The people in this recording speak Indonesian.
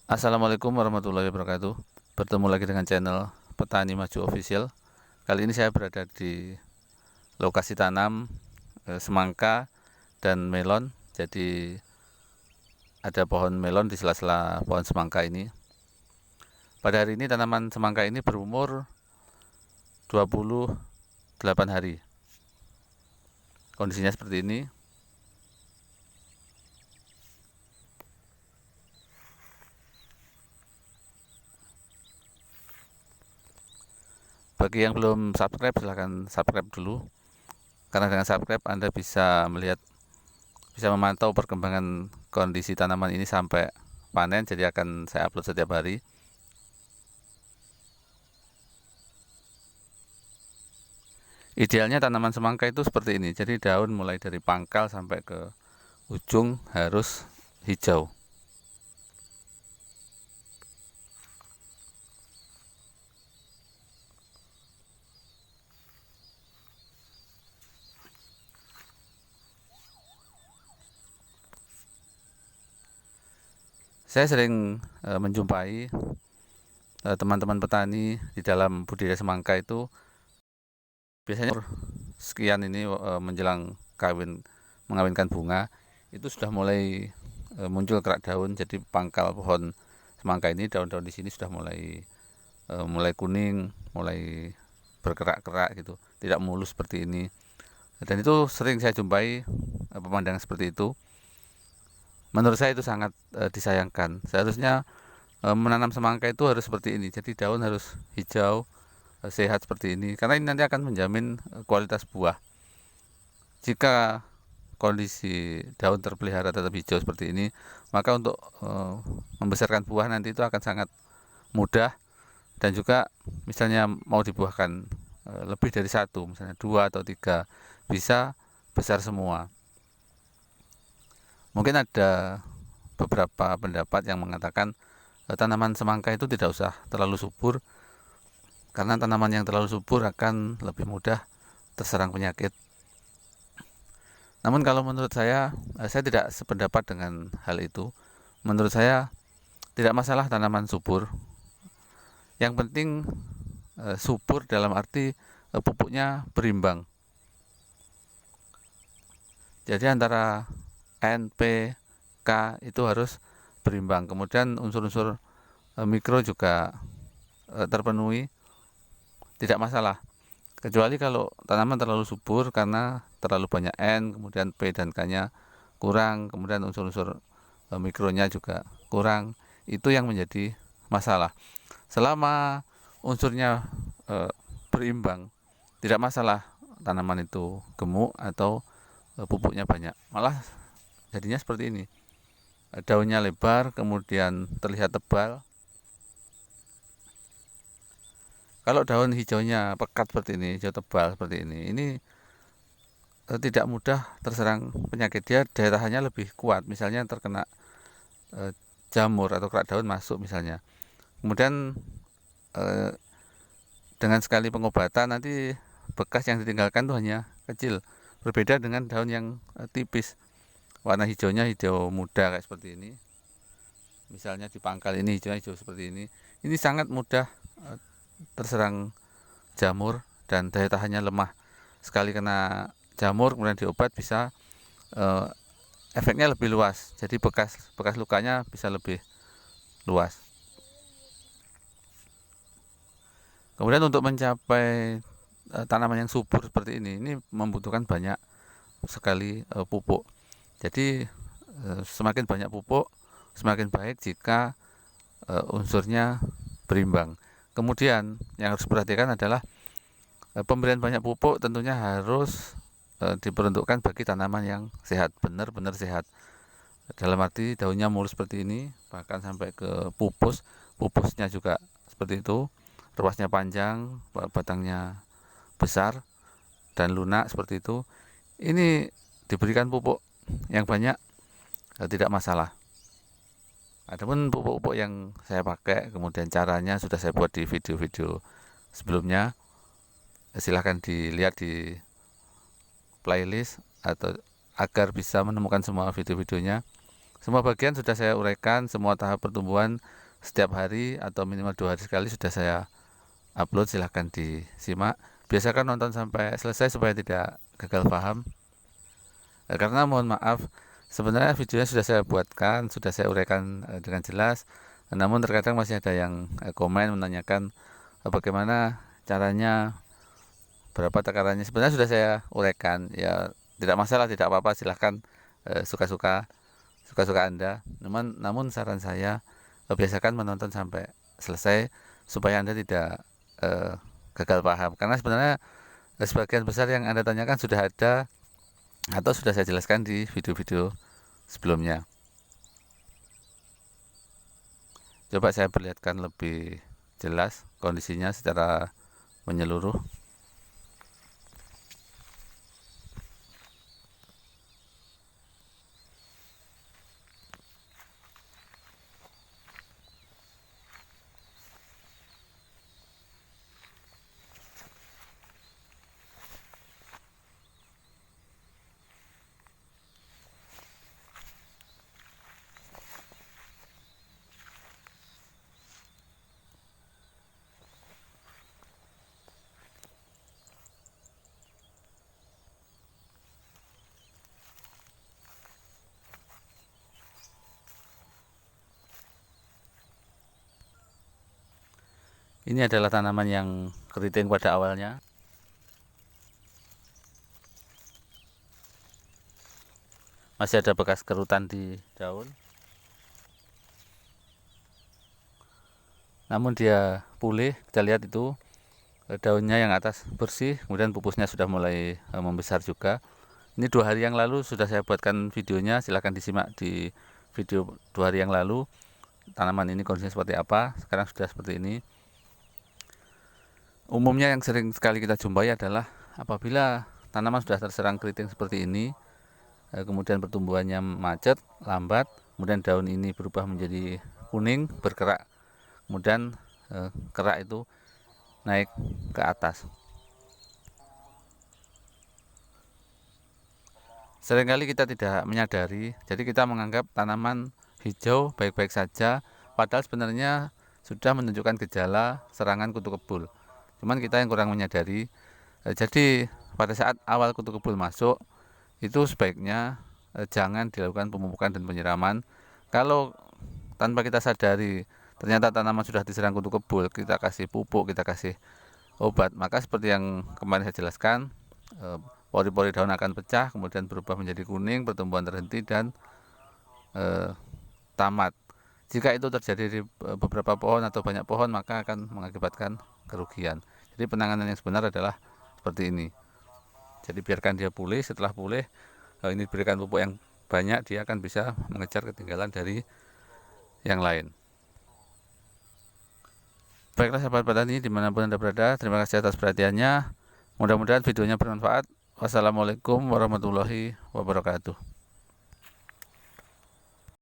Assalamualaikum warahmatullahi wabarakatuh. Bertemu lagi dengan channel Petani Maju Official. Kali ini saya berada di lokasi tanam semangka dan melon. Jadi ada pohon melon di sela-sela pohon semangka ini. Pada hari ini tanaman semangka ini berumur 28 hari. Kondisinya seperti ini. Bagi yang belum subscribe, silahkan subscribe dulu. Karena dengan subscribe Anda bisa memantau perkembangan kondisi tanaman ini sampai panen. Jadi akan saya upload setiap hari. Idealnya tanaman semangka itu seperti ini. Jadi daun mulai dari pangkal sampai ke ujung harus hijau. Saya sering menjumpai teman-teman petani di dalam budidaya semangka itu biasanya sekian ini menjelang mengawinkan bunga itu sudah mulai muncul kerak daun. Jadi pangkal pohon semangka ini daun-daun di sini sudah mulai kuning, mulai berkerak-kerak gitu, tidak mulus seperti ini. Dan itu sering saya jumpai pemandangan seperti itu. Menurut saya itu sangat disayangkan. Seharusnya menanam semangka itu harus seperti ini. Jadi daun harus hijau, sehat seperti ini. Karena ini nanti akan menjamin kualitas buah. Jika kondisi daun terpelihara tetap hijau seperti ini, maka untuk membesarkan buah nanti itu akan sangat mudah. Dan juga misalnya mau dibuahkan lebih dari satu, misalnya 2 atau 3, bisa besar semua. Mungkin ada beberapa pendapat yang mengatakan tanaman semangka itu tidak usah terlalu subur, karena tanaman yang terlalu subur akan lebih mudah terserang penyakit. Namun kalau menurut saya tidak sependapat dengan hal itu. Menurut saya tidak masalah tanaman subur. Yang penting subur dalam arti pupuknya berimbang. Jadi antara N, P, K itu harus berimbang. Kemudian unsur-unsur mikro juga terpenuhi, tidak masalah. Kecuali kalau tanaman terlalu subur karena terlalu banyak N, kemudian P dan K-nya kurang, kemudian unsur-unsur mikronya juga kurang, itu yang menjadi masalah. Selama unsurnya berimbang, tidak masalah tanaman itu gemuk atau pupuknya banyak. Malah jadinya seperti ini. Daunnya lebar, kemudian terlihat tebal. Kalau daun hijaunya pekat seperti ini, hijau tebal seperti ini tidak mudah terserang penyakit. Dia daya tahannya lebih kuat. Misalnya terkena jamur atau kerak daun masuk misalnya. Kemudian dengan sekali pengobatan nanti bekas yang ditinggalkan itu hanya kecil. Berbeda dengan daun yang tipis. Warna hijaunya hijau muda kayak seperti ini. Misalnya di pangkal ini hijau seperti ini. Ini sangat mudah terserang jamur dan daya tahannya lemah. Sekali kena jamur kemudian diobat bisa efeknya lebih luas. Jadi bekas lukanya bisa lebih luas. Kemudian untuk mencapai tanaman yang subur seperti ini membutuhkan banyak sekali pupuk. Jadi semakin banyak pupuk semakin baik jika unsurnya berimbang. Kemudian yang harus diperhatikan adalah pemberian banyak pupuk tentunya harus diperuntukkan bagi tanaman yang sehat, benar-benar sehat. Dalam arti daunnya mulus seperti ini, bahkan sampai ke pupusnya juga seperti itu, ruasnya panjang, batangnya besar dan lunak seperti itu. Ini diberikan pupuk yang banyak tidak masalah. Adapun pupuk-pupuk yang saya pakai, kemudian caranya sudah saya buat di video-video sebelumnya. Silahkan dilihat di playlist atau agar bisa menemukan semua video-videonya. Semua bagian sudah saya uraikan, semua tahap pertumbuhan setiap hari atau minimal 2 hari sekali sudah saya upload, silahkan disimak. Biasakan nonton sampai selesai supaya tidak gagal paham. Karena mohon maaf, sebenarnya videonya sudah saya buatkan, sudah saya uraikan dengan jelas, namun terkadang masih ada yang komen menanyakan bagaimana caranya, berapa takarannya. Sebenarnya sudah saya uraikan, ya tidak masalah, tidak apa-apa, silahkan suka-suka Anda. Namun saran saya, biasakan menonton sampai selesai supaya Anda tidak gagal paham. Karena sebenarnya sebagian besar yang Anda tanyakan sudah ada atau sudah saya jelaskan di video-video sebelumnya. Coba saya perlihatkan lebih jelas kondisinya secara menyeluruh. Ini adalah tanaman yang keriting pada awalnya. Masih ada bekas kerutan di daun. Namun dia pulih, kita lihat itu daunnya yang atas bersih, kemudian pupusnya sudah mulai membesar juga. Ini 2 hari yang lalu sudah saya buatkan videonya, silahkan disimak di video 2 hari yang lalu. Tanaman ini kondisinya seperti apa, sekarang sudah seperti ini. Umumnya yang sering sekali kita jumpai adalah apabila tanaman sudah terserang keriting seperti ini, kemudian pertumbuhannya macet, lambat, kemudian daun ini berubah menjadi kuning, berkerak, kemudian kerak itu naik ke atas. Seringkali kita tidak menyadari, jadi kita menganggap tanaman hijau baik-baik saja, padahal sebenarnya sudah menunjukkan gejala serangan kutu kebul. Cuman kita yang kurang menyadari. Jadi pada saat awal kutu kebul masuk, itu sebaiknya jangan dilakukan pemupukan dan penyiraman. Kalau tanpa kita sadari ternyata tanaman sudah diserang kutu kebul, kita kasih pupuk, kita kasih obat, maka seperti yang kemarin saya jelaskan, pori-pori daun akan pecah, kemudian berubah menjadi kuning, pertumbuhan terhenti dan tamat. Jika itu terjadi di beberapa pohon atau banyak pohon, maka akan mengakibatkan kerugian. Jadi penanganan yang benar adalah seperti ini. Jadi biarkan dia pulih, setelah pulih ini diberikan pupuk yang banyak, dia akan bisa mengejar ketinggalan dari yang lain. Baiklah sahabat petani dimanapun Anda berada, terima kasih atas perhatiannya. Mudah-mudahan videonya bermanfaat. Wassalamualaikum warahmatullahi wabarakatuh.